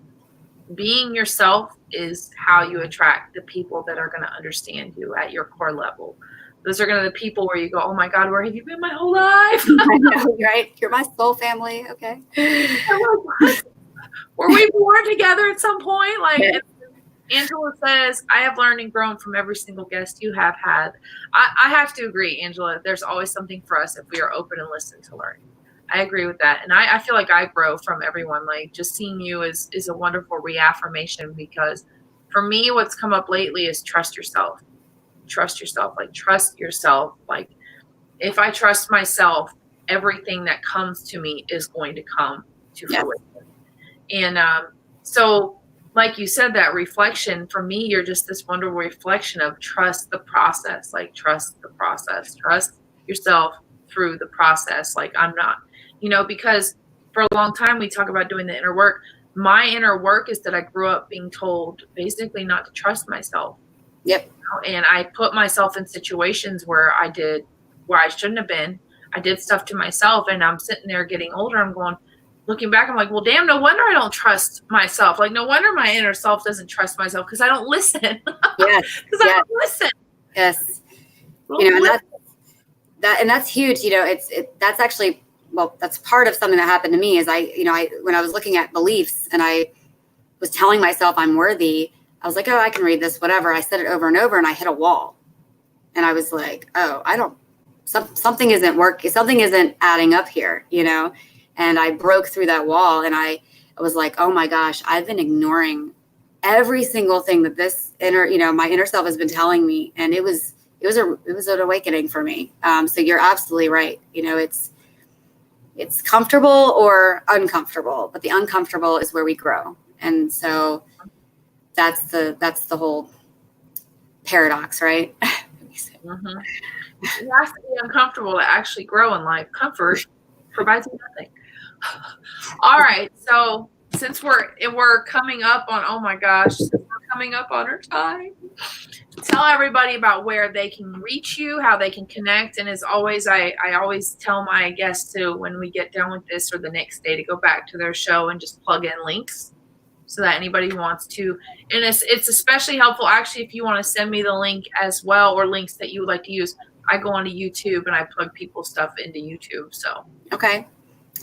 Being yourself is how you attract the people that are going to understand you at your core level. Those are going to be the people where you go, oh my God, where have you been my whole life? I know, right? You're my soul family. Okay. Were we born together at some point? Like, yeah. Angela says, I have learned and grown from every single guest you have had. I have to agree, Angela. There's always something for us if we are open and listen to learn. I agree with that. And I feel like I grow from everyone. Like, just seeing you is a wonderful reaffirmation, because for me, what's come up lately is trust yourself. Trust yourself. Like, trust yourself. Like, if I trust myself, everything that comes to me is going to come to fruition. And so, like you said, that reflection, for me, you're just this wonderful reflection of trust the process. Like, trust the process. Trust yourself through the process. Like, I'm not, because for a long time we talk about doing the inner work. My inner work is that I grew up being told basically not to trust myself. Yep. And I put myself in situations where I shouldn't have been. I did stuff to myself, and I'm sitting there getting older. I'm going, looking back, I'm like, well, damn, no wonder I don't trust myself. Like, no wonder my inner self doesn't trust myself, because I don't listen. Yes. Because I don't listen. Yes. And that's huge. That's actually, well, that's part of something that happened to me is when I was looking at beliefs and I was telling myself I'm worthy, I was like, oh, I can read this, whatever. I said it over and over, and I hit a wall. And I was like, oh, something isn't working. Something isn't adding up here, And I broke through that wall, and I was like, oh my gosh, I've been ignoring every single thing that this my inner self has been telling me. And it was an awakening for me. So you're absolutely right. It's comfortable or uncomfortable, but the uncomfortable is where we grow. And so that's the whole paradox, right? Mm-hmm. It has to be uncomfortable to actually grow in life. Comfort provides nothing. All right. So since we're coming up on, oh my gosh, we're coming up on our time, tell everybody about where they can reach you, how they can connect. And as always, I always tell my guests to, when we get done with this or the next day, to go back to their show and just plug in links, so that anybody who wants to, and it's especially helpful actually if you want to send me the link as well, or links that you would like to use. I go onto YouTube and I plug people's stuff into YouTube. So okay,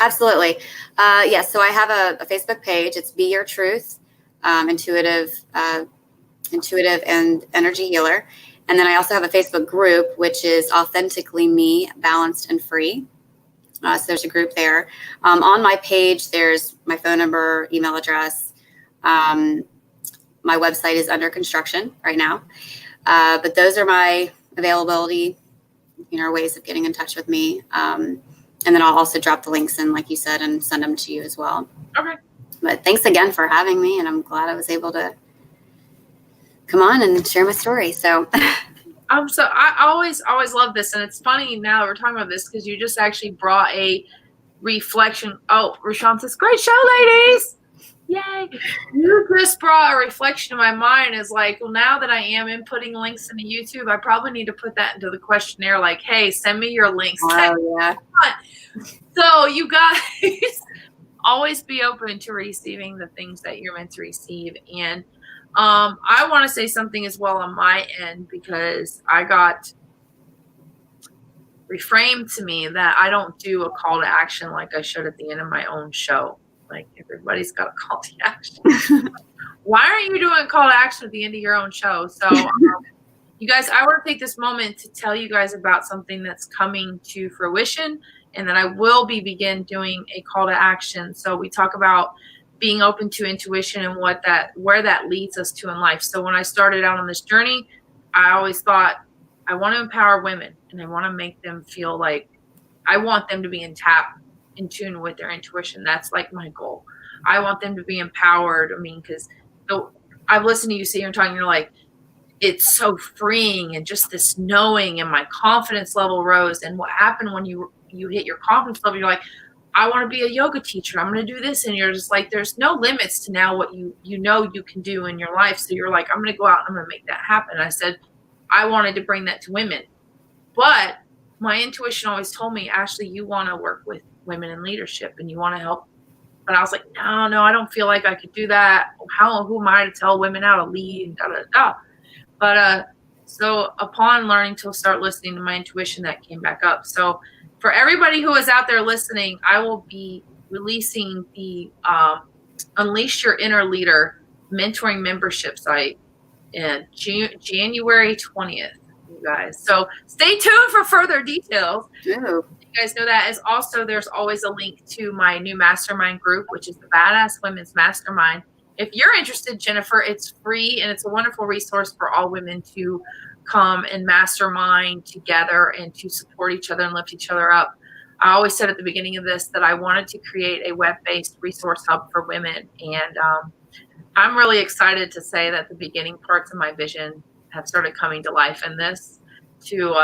absolutely. Yes. So I have a Facebook page. It's Be Your Truth, intuitive and energy healer. And then I also have a Facebook group, which is Authentically Me, Balanced and Free. So there's a group there. On my page, there's my phone number, email address. My website is under construction right now. But those are my availability, ways of getting in touch with me. And then I'll also drop the links in, like you said, and send them to you as well. Okay. But thanks again for having me. And I'm glad I was able to come on and share my story. So so I always love this. And it's funny now that we're talking about this, because you just actually brought a reflection. Oh, Rashawn says, great show, ladies. Yay. You just brought a reflection to my mind, is like, well, now that I am inputting links into YouTube, I probably need to put that into the questionnaire. Like, hey, send me your links. Oh, yeah. So you guys always be open to receiving the things that you're meant to receive. And I want to say something as well on my end, because I got reframed to me that I don't do a call to action like I should at the end of my own show. Like, everybody's got a call to action. Why aren't you doing a call to action at the end of your own show? So you guys, I want to take this moment to tell you guys about something that's coming to fruition, and that I will begin doing a call to action. So we talk about being open to intuition and where that leads us to in life. So when I started out on this journey, I always thought, I want to empower women, and I want to make them feel like I want them to be in tune with their intuition. That's like my goal. I want them to be empowered. I mean, because I've listened to you sit here and talking, you're like, it's so freeing, and just this knowing, and my confidence level rose. And what happened when you hit your confidence level, you're like, I want to be a yoga teacher. I'm going to do this. And you're just like, there's no limits to now what you know you can do in your life. So you're like, I'm going to go out and I'm going to make that happen. And I said, I wanted to bring that to women. But my intuition always told me, Ashley, you want to work with women in leadership and you want to help. But I was like, no, I don't feel like I could do that. Who am I to tell women how to lead and da-da-da. But so upon learning to start listening to my intuition, that came back up. So for everybody who is out there listening, I will be releasing the Unleash Your Inner Leader mentoring membership site in January 20th, you guys. So stay tuned for further details. Ooh. You guys know that. As also, there's always a link to my new mastermind group, which is the Badass Women's Mastermind. If you're interested, Jennifer, it's free, and it's a wonderful resource for all women to come and mastermind together and to support each other and lift each other up. I always said at the beginning of this that I wanted to create a web-based resource hub for women, and I'm really excited to say that the beginning parts of my vision have started coming to life in this too.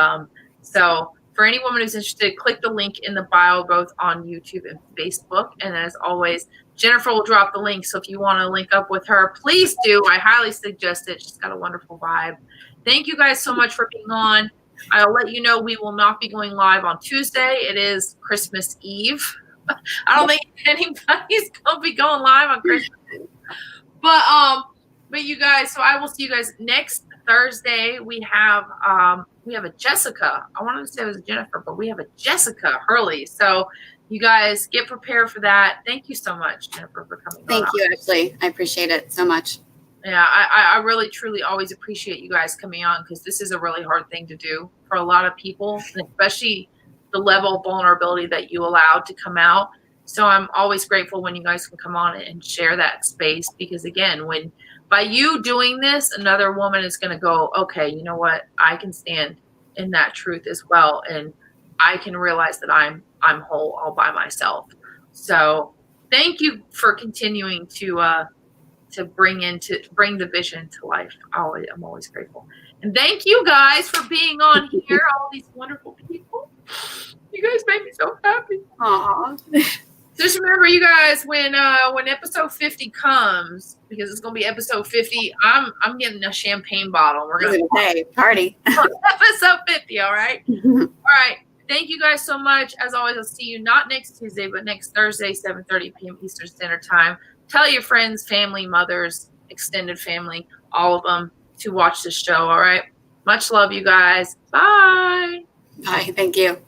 So for any woman who's interested, click the link in the bio, both on YouTube and Facebook. And as always, Jennifer will drop the link. So if you want to link up with her, please do. I highly suggest it. She's got a wonderful vibe. Thank you guys so much for being on. I'll let you know we will not be going live on Tuesday. It is Christmas Eve. I don't think anybody's going to be going live on Christmas Eve. But you guys, so I will see you guys next Thursday. We have a Jessica. I wanted to say it was Jennifer, but we have a Jessica Hurley. So you guys get prepared for that. Thank you so much, Jennifer, for coming on. Thank you, Ashley. I appreciate it so much. Yeah, I really, truly always appreciate you guys coming on, because this is a really hard thing to do for a lot of people, and especially the level of vulnerability that you allowed to come out. So I'm always grateful when you guys can come on and share that space, because again, when by you doing this, another woman is going to go, okay, you know what? I can stand in that truth as well. And I can realize that I'm whole all by myself. So thank you for continuing to bring the vision to life. I'm always grateful. And thank you guys for being on here, all these wonderful people. You guys make me so happy. Aww. Just remember, you guys, when episode 50 comes, because it's gonna be episode 50, I'm getting a champagne bottle. We're gonna party. episode 50. All right. All right. Thank you guys so much. As always, I'll see you not next Tuesday, but next Thursday, 7:30 p.m. Eastern Standard Time. Tell your friends, family, mothers, extended family, all of them, to watch this show. All right. Much love, you guys. Bye. Bye. Thank you.